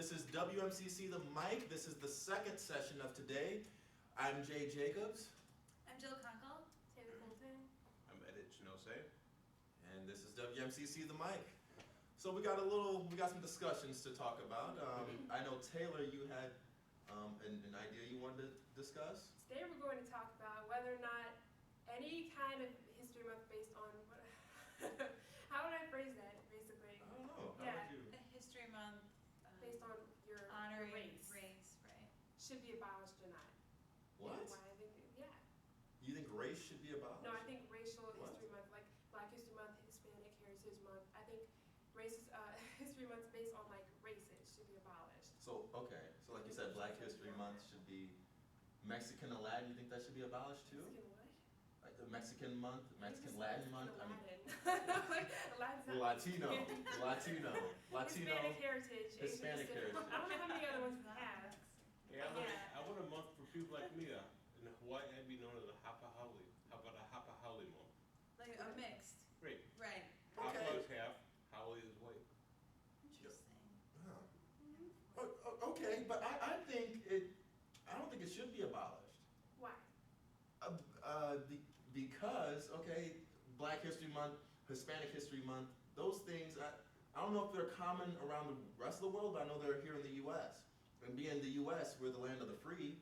this is WMCC The Mic. This is the second session of today. I'm Jay Jacobs. I'm Jill Conkle. Taylor Colton. I'm Edit Chinose. And this is WMCC The Mic. So we got some discussions to talk about. I know Taylor, you had an idea you wanted to discuss? Today we're going to talk about whether or not any kind of history month based on what, how would I phrase that basically? I don't know. How Yeah. would you? A history month Based on your honoring race, right? should be abolished or not. What? You know why I think, yeah. You think race should be abolished? No, I think racial What? history month, like Black History Month, Hispanic Heritage Month, I think history months based on like races should be abolished. So, okay. So like you said, Black History Month should be Mexican and Latin. You think that should be abolished too? Mexican what? Like the Mexican month, You Mexican just Latin said month? I mean, Latin. Like, Latin's not Latino, Mexican. Latino, Hispanic heritage. Asian Hispanic Pacific. heritage. I don't know how many other ones we have. Yeah, I want a month for people like me. In Hawaii, I'd be known as a Hapa-Haole. How about a Hapa-Haole month? Like a mixed, Great. right? Okay. Hapa is half, Haole is white. Interesting. Okay, but I don't think it should be abolished. Why? Because, okay, Black History Month, Hispanic History Month, those things, I don't know if they're common around the rest of the world, but I know they're here in the U.S. And being the U.S., we're the land of the free,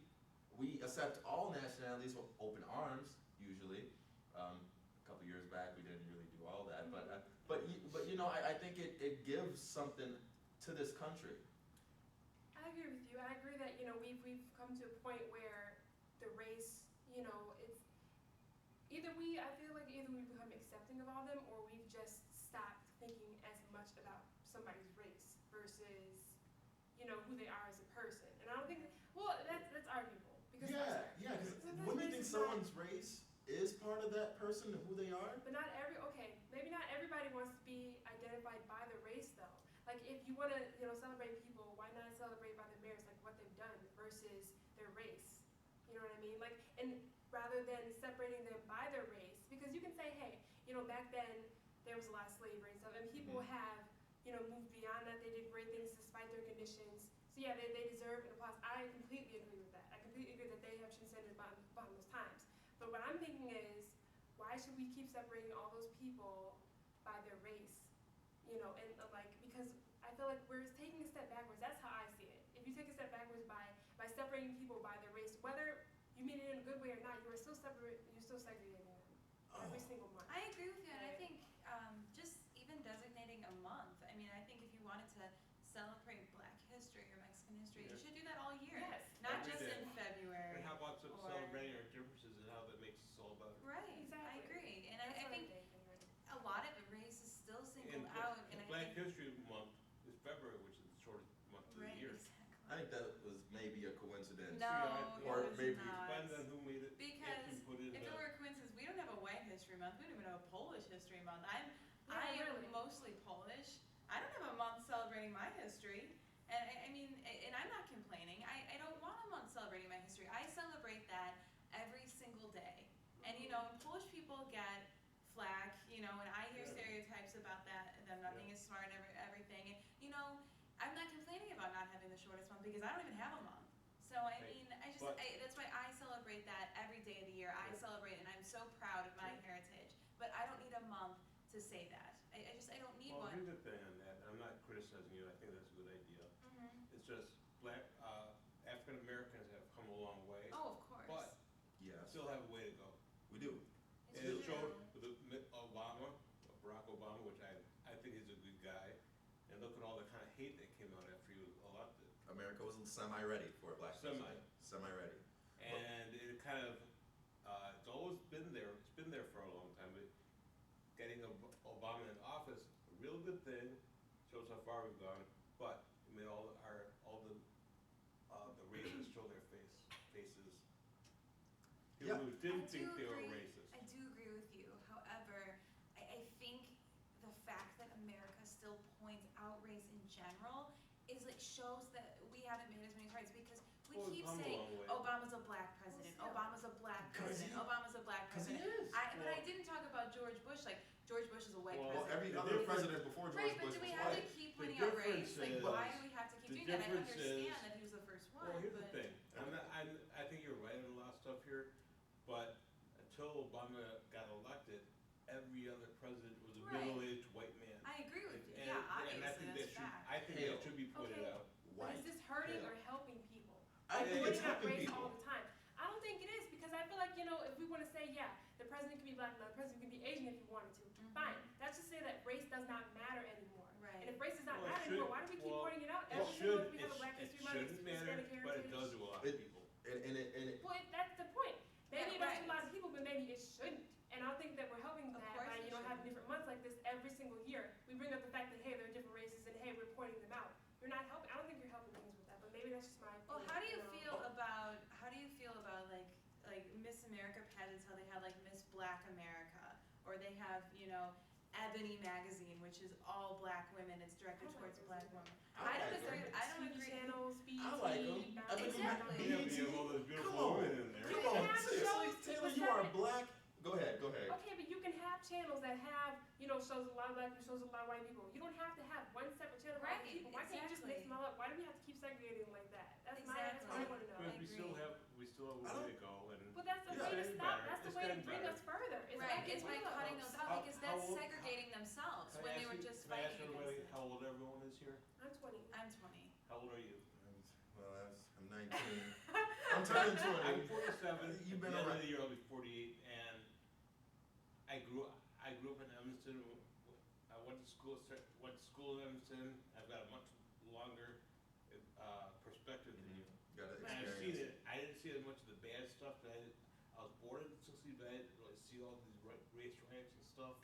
we accept all nationalities with open arms, usually. A couple years back, we didn't really do all that, but you know, I think it gives something to this country. I agree with you. I agree that, you know, we've come to a point where the race, you know, it's I feel like either we become accepting of all of them or we've just stopped thinking as much about somebody's race versus, you know, who they are as a person. And I don't think, well, that's arguable. Because Yeah, because sometimes wouldn't you race think is not- someone's race is part of that person and who they are? But maybe not everybody wants to be identified by the race though. Like if you want to, you know, celebrate people, why not celebrate by their merits, like what they've done versus their race? You know what I mean? Like, and rather than separating them by their race, because you can say, hey, you know, back then there was a lot of slavery and stuff, and people have, you know, moved beyond that. They did great things despite their conditions. So yeah, they deserve an applause. I completely agree with that. I completely agree that they have transcended beyond those times. But what I'm thinking is, why should we keep separating all those people by their race? You know, and like, because I feel like we're taking a step backwards. That's how I see it. If you take a step backwards by separating people by their race, whether you mean it in a good way or not, you're still segregating them every single month. I agree with you, and I Right. think just even designating a month. I mean, I think if you wanted to celebrate Black history or Mexican history, you should do that all year. Yes. Not Every just day. in February. And how about or- celebrating our differences and how that makes us all better? Right. Exactly. I agree, and I That's what I'm think thinking, right? a lot of the race is still singled And out, and I Black think History Month is February, which is the shortest month of the right, year. exactly. I think that was maybe a coincidence. No, Or it was maybe- not. Depends on who made it. Because if you put it in if it the- were a coincidence, we don't have a White History Month. We don't even have a Polish History Month. I Yeah, am really. mostly Polish. I don't have a month celebrating my history, and I mean, and I'm not complaining. I don't want a month celebrating my history. I celebrate that every single day. And you know, Polish people get flack, you know, and I hear Yeah. stereotypes about them not being as smart and everything. And you know, I'm not complaining about not having the shortest month because I don't even have a month. So I Right. mean, But- that's why I celebrate that every day of the year. I Right. celebrate, and I'm so proud of my heritage. But I don't need a month to say that. I don't need Well, one. here's the thing on that. I'm not criticizing you. I think that's a good idea. Mhm. It's just African Americans have come a long way, Oh, of course. but Yes, still have a way to go. we do. It's And it true. showed with Barack Obama, which I think he's a good guy. And look at all the kind of hate that came out after he was elected. America was semi-ready for a black Semi. president. Semi-ready. And it kind of, it's always been there, it's been there for a long time, but getting Obama in office, a real good thing, shows how far we've gone, but it made all the racists show their faces. People who I didn't do think they were agree- racist. I do agree with you. However, I think the fact that America still points out race in general is like shows that we haven't made as many strides because we Well, we've keep come a saying long way. Obama's a black president, Well, Obama's a black 'Cause president, he- Obama's a black 'cause he president. is. But I Well- didn't talk about George Bush. Like George Bush is a white Well, Well, president. every The other difference- president before George Right, but Bush do we was have to white. keep The pointing out race? difference Like, is- why do we have to keep The doing again, I difference understand is- that he was the first one, Well, here's the but. thing, I think you're right on a lot of stuff here, but until Obama got elected, every other president was a Right. middle-aged white man. I agree with you, And- yeah, and I obviously, think that's that should, fact. I think Hale. that should be pointed Okay. out. But White. is this hurting Yeah. or helping people? I Like, think pointing it's out helping race people. all the time. I don't think it is, because I feel like, if we want to say, yeah, the president can be black, now the president can be Asian if you wanted to. Mhm. Fine. That's to say that race does not matter anymore. And Right, if race does not Well, it matter should- anymore, why do we keep well, pointing it out? It Every single should, time we have a Black it History Month, shouldn't matter, Hispanic but it heritage. does to a lot It- of people. And Well, that's the point. Maybe Yeah, it does to a right. lot of people, but maybe it shouldn't. And I don't think that we're helping Of that course by, it having shouldn't. different months like this every single year. We bring up the fact that, hey, there are different races and, hey, we're pointing them out. You're not helping. I don't think you're helping things with that, but maybe that's just my opinion. well, how do you know? feel about, like Miss America pageants, how they have like Miss Black America, or they have, Ebony magazine, which is all black women, it's directed I like towards those black either. women. I I don't like agree, them. I don't TV agree. channels, BET, I like 'em. Bounty, Exactly. You have, you have all those beautiful Come on. women in there. You Come can on, have seriously, shows Taylor, with you are seven- black. Go ahead. Okay, but you can have channels that have, shows a lot of black people, shows a lot of white people. You don't have to have one separate channel for all Right, the people. Why can't you just mix exactly. them all up? Why do we have to keep segregating like that? That's what I Exactly. want to know. I Because we still agree. have, I a way to go, and. But that's the Yeah. way to It's stop. better. That's the It's way to getting bring better. us further. It's Right, like it's by Willow. cutting those out, How- because how that's old- segregating themselves Can I when they ask were you- just can I ask fighting everybody against it. how old everyone is here? I'm 20. I'm 20. How old are you? I'm 19. I'm turning 20. I'm 47. You've been At the end around. of the year, I'll be 48, and I grew up in Evanston. I went to school in Evanston. I've got a much longer perspective than you. Got to And I've seen experience. it. I didn't see as much of the bad stuff. I was born in '60, but I didn't really see all these race riots and stuff.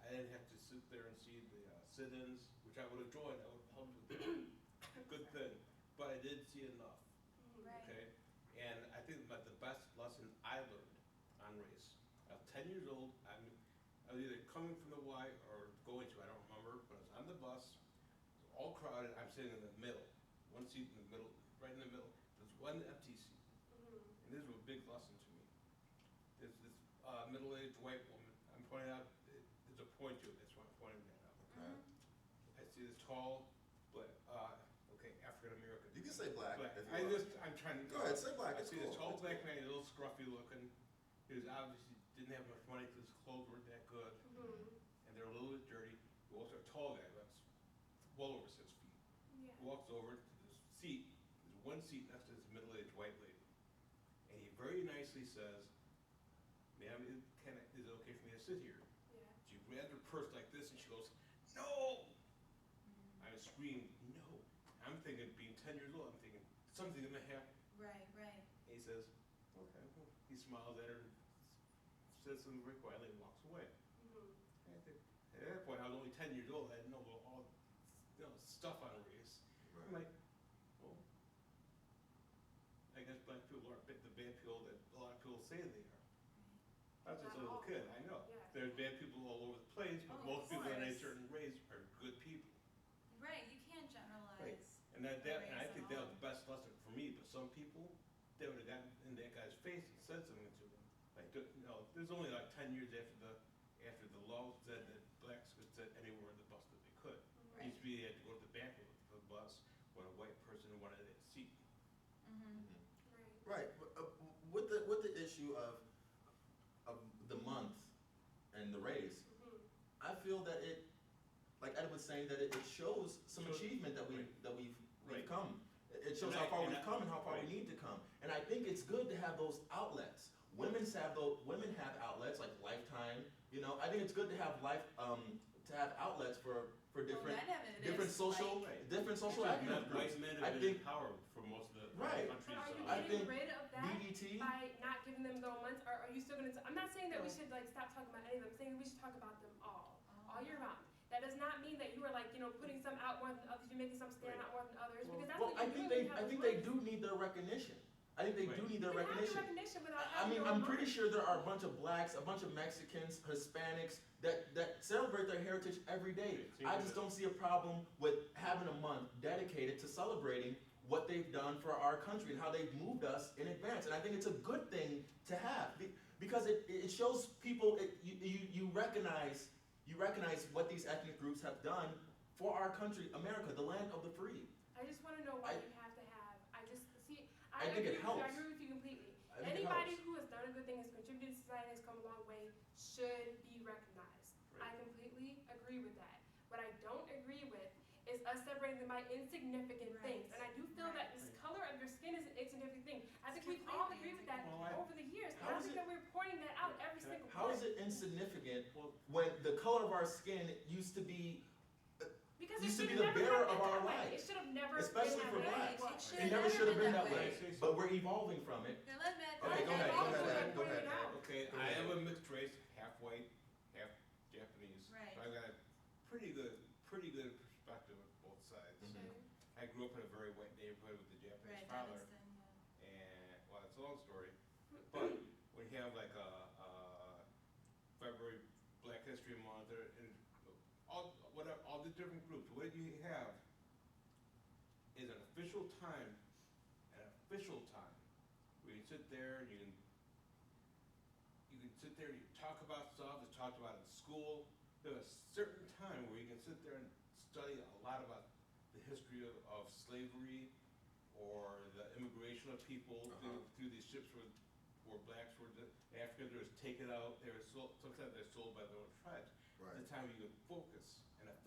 I didn't have to sit there and see the sit-ins, which I would have joined. I would have helped with a good thing. But I did see enough. Right. Okay, and I think that the best lesson I learned on race. I was 10 years old. I was either coming from the Y or going to. I don't remember. But I was on the bus. It was all crowded. I'm sitting in the middle, one seat in the middle, right in the middle. There's one empty seat, and this was a big lesson to me. There's this middle-aged white woman. I'm pointing out. There's a point to it. That's why I'm pointing that out. Okay. I see this tall, African American. You can say black. Black. If you want. I'm trying to. Go ahead, say black. I It's see cool. this tall It's black cool. man, he's a little scruffy looking. He was obviously didn't have much money because his clothes weren't that good, and they're a little bit dirty. He walks a tall guy, that's well over 6 feet. Yeah. He walks over to this seat. There's one seat next to this middle-aged white lady, and he very nicely says, "Ma'am, is it okay for me to sit here?" Yeah. She grabs her purse like this, and she goes, "No!" I screamed, "No!" I'm thinking, being 10 years old, I'm thinking something's gonna happen. Right, right. And he says, "Okay." Well, he smiles at her, and says something very quietly, and walks away. And I think, at that point, I was only 10 years old. I didn't know about all stuff on race. I'm Right. like, well, I guess black people aren't the bad people that a lot of people say they are. I was just a Not little all. kid, I know. Yeah. There's bad people all over the place, but Oh, most of people in a course. certain race are good people. Right, you can't generalize. And and I Race think at that all. was the best lesson for me, but some people, they would have gotten in that guy's face and said something to him. Like, there's only like 10 years after the law said that blacks could sit anywhere on the bus that they could. It used to be they had to go to the back of the bus when a white person wanted that seat. Mm-hmm. Right. Right. With the issue of the month and the race, I feel that it, like Ed was saying, that it shows some Shows- achievement that right. we've Right. come. It shows And how I- far and we've I- come and how far right. we need to come. And I think it's good to have those outlets. Women have outlets like Lifetime. I think it's good to have to have outlets for different social Right. different social Yeah. activity White groups. men I have been think in power for most of the Right. But countries. are you I getting think rid of that BET. by not giving them their months? Or are you still gonna? I'm not saying that we No. should stop talking about any of them. I'm saying we should talk about them all year round. That does not mean that you are putting some out more than others. You're making some stand Right. out more than others Well- because that's Well, what I you're think doing. they do need their recognition. I think they do Right. need their You can have recognition. the recognition without I having mean, your I'm own pretty month. sure there are a bunch of blacks, a bunch of Mexicans, Hispanics that celebrate their heritage every day. It seems I just that- don't see a problem with having a month dedicated to celebrating what they've done for our country and how they've moved us in advance. And I think it's a good thing to have because it shows people you recognize what these ethnic groups have done for our country, America, the land of the free. I I just wanna know why I- you have to have, I think it helps. I agree with you completely. I think it Anybody helps. who has done a good thing, has contributed to society, has come a long way, should be recognized. I completely agree with that. What I don't agree with is us separating them by insignificant things. Right. And I do feel that this color of your skin is an insignificant thing. I think we've all completely agreed with that insignificant. over the years. How And I is think it- that we're pointing that out every single How time. is it insignificant when the color of our skin used to be, Because used to it be should the never bearer have of been our that way. lives? It should have never Especially been for that way. blacks. It it never should have been that way, way. but we're evolving from it. Here, let Matt. Okay, go ahead, Also, Dad, they're go pointing ahead. it out. Okay, Go I ahead. am a mixed race, half white, half Japanese. Right. So I got a pretty good perspective of both sides. Mhm. I grew up in a very white neighborhood with a Japanese Right, father, Evanston, yeah. and, well, it's a long story, but when you have like a February Black History Month, and all the different groups, what you have is an official time where you sit there and you can sit there and you talk about stuff that's talked about in school. There's a certain time where you can sit there and study a lot about the history of slavery or the immigration of people through these ships where blacks were, Africans were taken out, they were sold, sometimes they're sold by their own tribes. Right. It's a time you can focus.